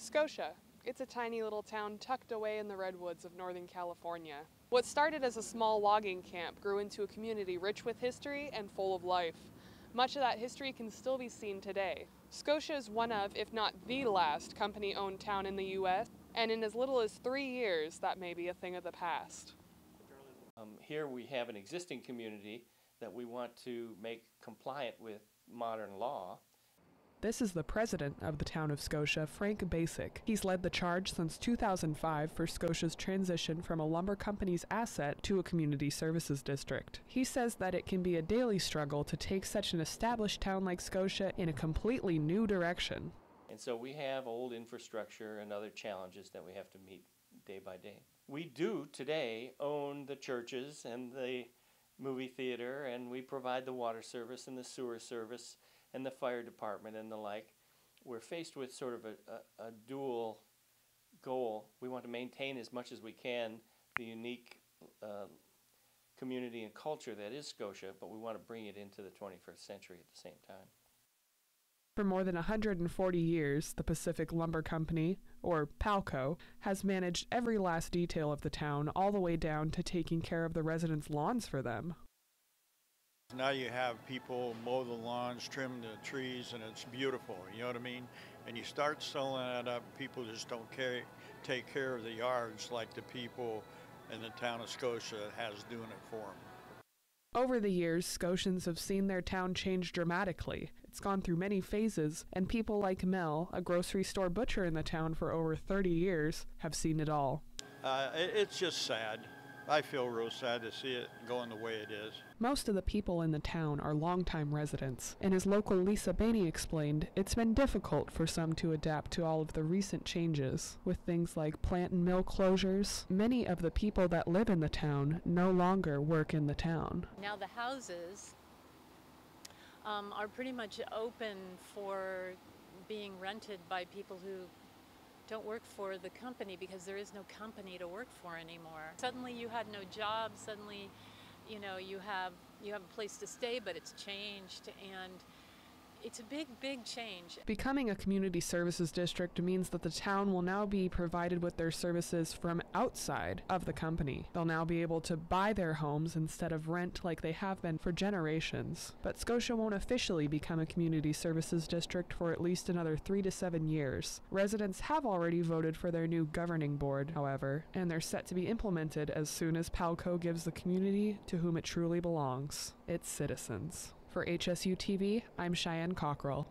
Scotia. It's a tiny little town tucked away in the redwoods of Northern California. What started as a small logging camp grew into a community rich with history and full of life. Much of that history can still be seen today. Scotia is one of, if not the last, company-owned town in the U.S., and in as little as 3 years, that may be a thing of the past. Here we have an existing community that we want to make compliant with modern law. This is the president of the town of Scotia, Frank Basic. He's led the charge since 2005 for Scotia's transition from a lumber company's asset to a community services district. He says that it can be a daily struggle to take such an established town like Scotia in a completely new direction. And so we have old infrastructure and other challenges that we have to meet day by day. We do today own the churches and the movie theater, and we provide the water service and the sewer service and the fire department and the like. We're faced with sort of a dual goal. We want to maintain as much as we can the unique community and culture that is Scotia, but we want to bring it into the 21st century at the same time. For more than 140 years, the Pacific Lumber Company, or PALCO, has managed every last detail of the town, all the way down to taking care of the residents' lawns for them. Now you have people mow the lawns, trim the trees, and it's beautiful, you know what I mean? And you start selling that up, people just don't take care of the yards like the people in the town of Scotia has doing it for them. Over the years, Scotians have seen their town change dramatically. It's gone through many phases, and people like Mel, a grocery store butcher in the town for over 30 years, have seen it all. It's just sad. I feel real sad to see it going the way it is. Most of the people in the town are longtime residents, and as local Lisa Bainey explained, it's been difficult for some to adapt to all of the recent changes. With things like plant and mill closures, many of the people that live in the town no longer work in the town. Now the houses are pretty much open for being rented by people who don't work for the company because there is no company to work for anymore. Suddenly you had no job, suddenly you have a place to stay, but it's changed, and it's a big change. Becoming a community services district means that the town will now be provided with their services from outside of the company. They'll now be able to buy their homes instead of rent like they have been for generations. But Scotia won't officially become a community services district for at least another 3 to 7 years. Residents have already voted for their new governing board, however, and they're set to be implemented as soon as PALCO gives the community to whom it truly belongs, its citizens. For HSU TV, I'm Cheyenne Cockrell.